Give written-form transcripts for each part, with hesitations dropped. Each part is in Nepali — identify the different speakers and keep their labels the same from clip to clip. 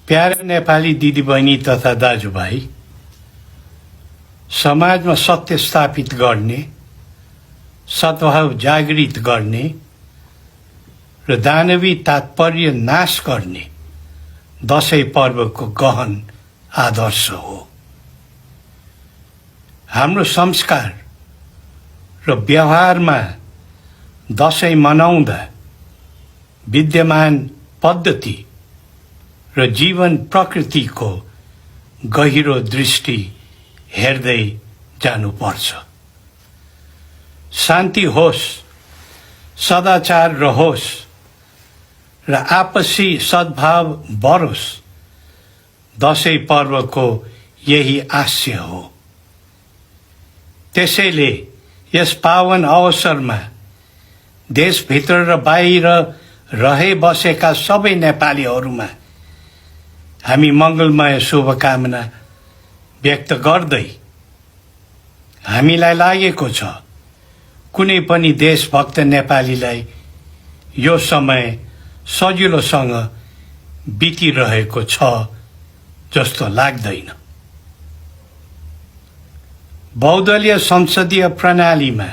Speaker 1: प्यारा नेपाली दिदीबहिनी तथा दाजुभाइ, समाजमा सत्य स्थापित गर्ने, सद्भाव जागृत गर्ने र दानवी तात्पर्य नाश गर्ने दशैं पर्वको गहन आदर्श हो। हाम्रो संस्कार र व्यवहारमा दशैं मनाउँदा विद्यमान पद्धति र जीवन प्रकृतिको गहिरो दृष्टि हेर्दै जानुपर्छ। शान्ति होस्, सदाचार रहोस् र आपसी सद्भाव बढोस्, दशैं पर्वको यही आशय हो। त्यसैले यस पावन अवसरमा देशभित्र र बाहिर रहे बसेका सबै नेपालीहरूमा हामी मङ्गलमय शुभकामना व्यक्त गर्दै हामीलाई लागेको छ कुनै पनि देशभक्त नेपालीलाई यो समय सजिलोसँग बितिरहेको छ जस्तो लाग्दैन। बहुदलीय संसदीय प्रणालीमा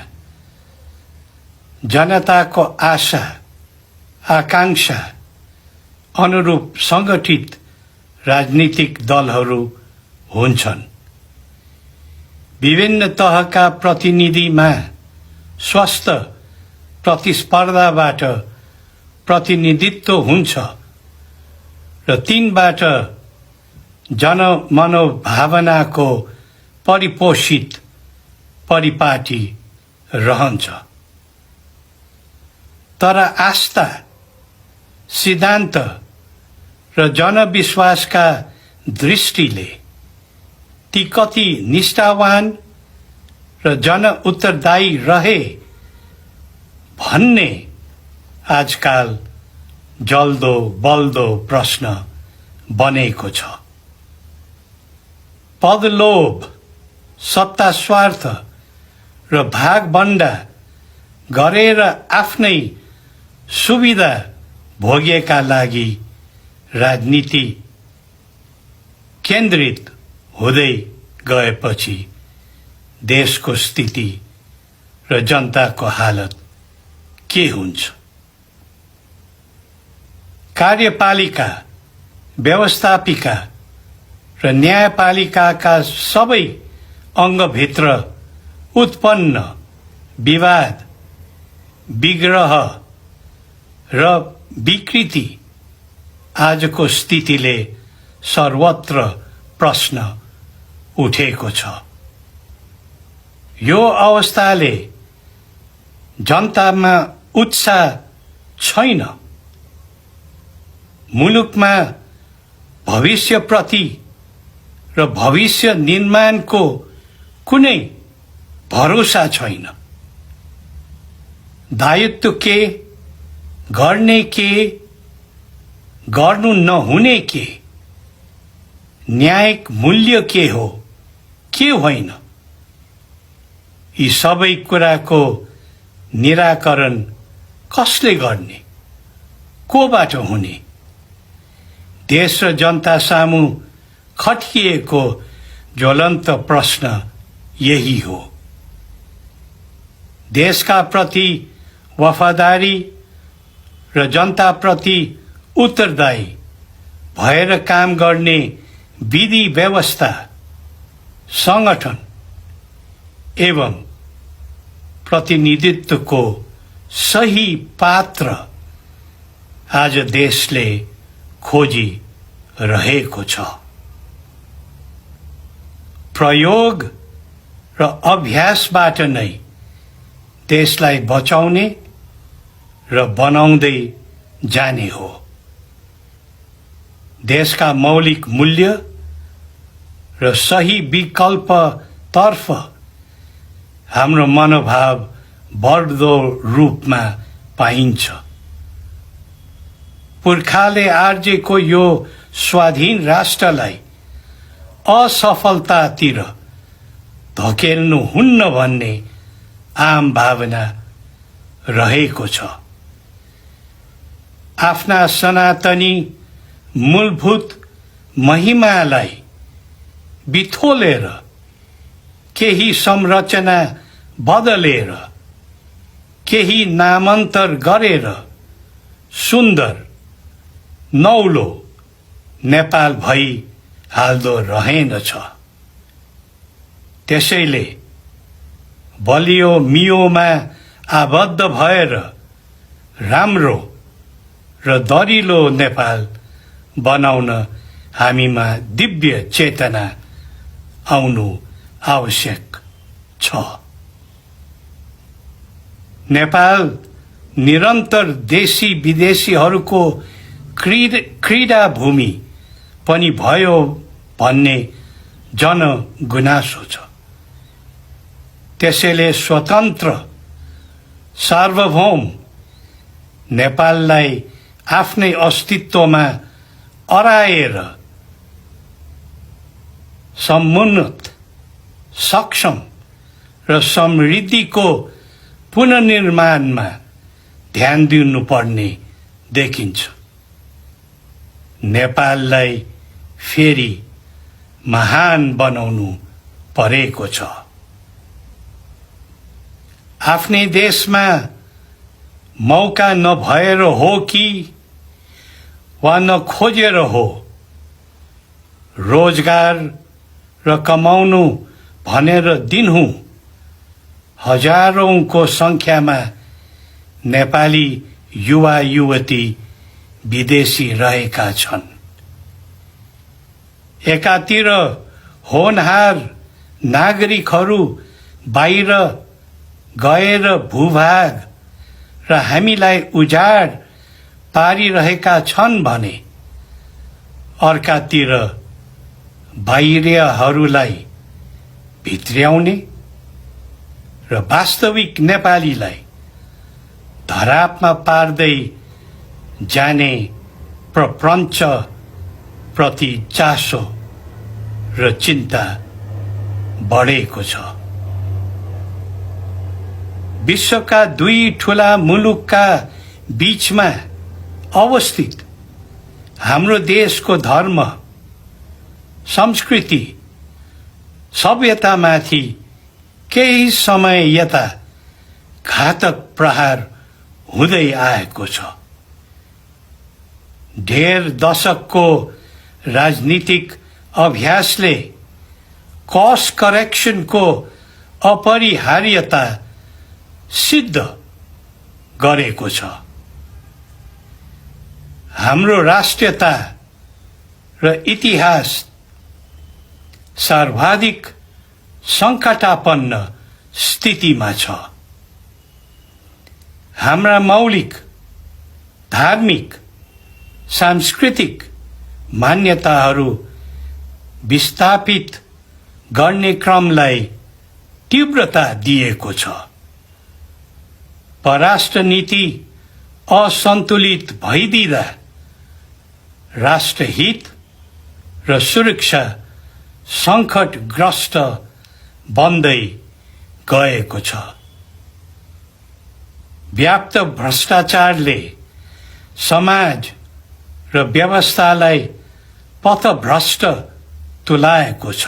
Speaker 1: जनताको आशा आकांक्षा अनुरूप संगठित राजनीतिक दलहरू हुन्छन्। विभिन्न तहका प्रतिनिधिमा स्वस्थ प्रतिस्पर्धाबाट प्रतिनिधित्व हुन्छ र तीनबाट जनमनोभावनाको परिपोषित परिपाटी रहन्छ। तर आस्था, सिद्धान्त र जनविश्वासका दृष्टिले ती कति निष्ठावान र जन उत्तरदायी रहे भन्ने आजकाल जल्दो बल्दो प्रश्न बनेको छ। पदलोभ, सत्ता स्वार्थ र भागबण्डा गरेर आफ्नै सुविधा भोगेका लागि राजनीति केन्द्रित हुँदै गएपछि देशको स्थिति र जनताको हालत के हुन्छ? कार्यपालिका, व्यवस्थापिका र न्यायपालिकाका सबै अङ्गभित्र उत्पन्न विवाद, विग्रह र विकृति आजको स्थितिले सर्वत्र प्रश्न उठेको छ। यो अवस्थाले जनतामा उत्साह छैन। मुलुकमा भविष्यप्रति र भविष्य निर्माणको कुनै भरोसा छैन। दायित्व के, गर्ने के, गर्नु नहुने के, न्यायिक मूल्य के हो, के होइन, यी सबै कुराको निराकरण कसले गर्ने, कोबाट हुने? देश र जनता सामु खटिएको ज्वलन्त प्रश्न यही हो। देशका प्रति वफादारी र जनताप्रति उत्तरदायी भएर काम गर्ने विधि व्यवस्था, संगठन एवं प्रतिनिधित्वको सही पात्र आज देशले खोजी रहेको छ। प्रयोग र अभ्यासबाट नै देशलाई बचाउने र बनाउँदै जाने हो। देशका मौलिक मूल्य र सही विकल्पतर्फ हाम्रो मनोभाव बढ्दो रूपमा पाइन्छ। पुर्खाले आर्जेको यो स्वाधीन राष्ट्रलाई असफलतातिर धकेल्नु हुन्न भन्ने आम भावना रहेको छ। आफ्ना सनातनी मूलभूत महिमालाई बिथोलेर केही संरचना बदलेर केही नामान्तर गरेर सुन्दर नौलो नेपाल भई हाल्दो रहेनछ। त्यसैले बलियो मियोमा आबद्ध भएर राम्रो र दरिलो नेपाल बनाउन हामीमा दिव्य चेतना आउनु आवश्यक छ। नेपाल निरन्तर देशी विदेशीहरूको क्रीडा भूमि पनि भयो भन्ने जनगुनासो छ। त्यसैले स्वतन्त्र सार्वभौम नेपाललाई आफ्नै अस्तित्वमा अराएर समुन्नत सक्षम र समृद्धिको पुनर्निर्माणमा ध्यान दिनुपर्ने देखिन्छ। नेपाललाई फेरि महान बनाउनु परेको छ। आफ्नै देशमा मौका नभएर हो कि वा नखोजेर हो, रोजगार र कमाउनु भनेर दिनहुँ हजारौंको संख्यामा नेपाली युवा युवती विदेशी रहेका छन्। एकातिर होनहार नागरिकहरू बाहिर गएर भूभाग र हामीलाई उजाड पारिरहेका छन् भने अर्कातिर बाहिरियाहरूलाई भित्र्याउने र वास्तविक नेपालीलाई धरापमा पार्दै जाने प्रपञ्च प्रति चासो र चिन्ता बढेको छ। विश्वका दुई ठूला मुलुकका बीचमा अवस्थित हाम्रो देशको धर्म, संस्कृति, सभ्यतामाथि केही समय यता घातक प्रहार हुँदै आएको छ। ढेर दशकको राजनीतिक अभ्यासले कॉस्ट करेक्सनको अपरिहार्यता सिद्ध गरेको छ। हाम्रो राष्ट्रियता र इतिहास सर्वाधिक संकटापन्न स्थितिमा छ। हाम्रा मौलिक धार्मिक सांस्कृतिक मान्यताहरू विस्थापित गर्ने क्रमलाई तीव्रता दिएको छ। परराष्ट्र नीति असन्तुलित भइदिँदा राष्ट्रहित र सुरक्षा संकटग्रस्त बन्दै गएको छ। व्याप्त भ्रष्टाचारले समाज र व्यवस्थालाई पथभ्रष्ट तुल्याएको छ।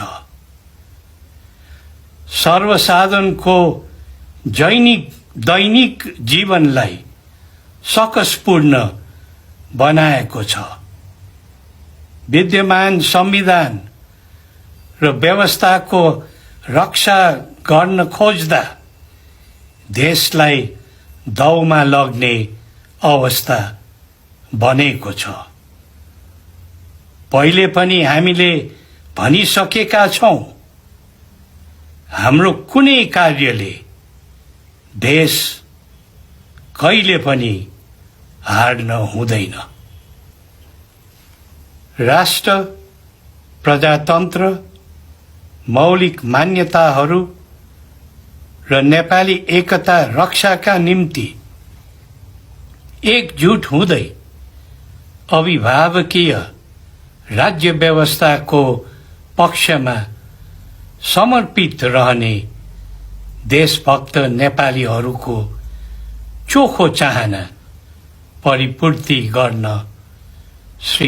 Speaker 1: सर्वसाधारणको दैनिक जीवनलाई सकसपूर्ण बनाएको छ। विद्यमान संविधान र व्यवस्थाको रक्षा गर्न खोज्दा देशलाई दाउमा लग्ने अवस्था बनेको छ। पहिले पनि हामीले भनिसकेका छौं, हाम्रो कुनै कार्यले देश कहिले पनि हार्न हुँदैन। राष्ट्र, प्रजातन्त्र, मौलिक मान्यताहरू र नेपाली एकता रक्षाका निम्ति एकजुट हुँदै अभिभावकीय राज्य व्यवस्थाको पक्षमा समर्पित रहने देशभक्त नेपालीहरूको चोखो चाहना परिपूर्ति गर्न श्री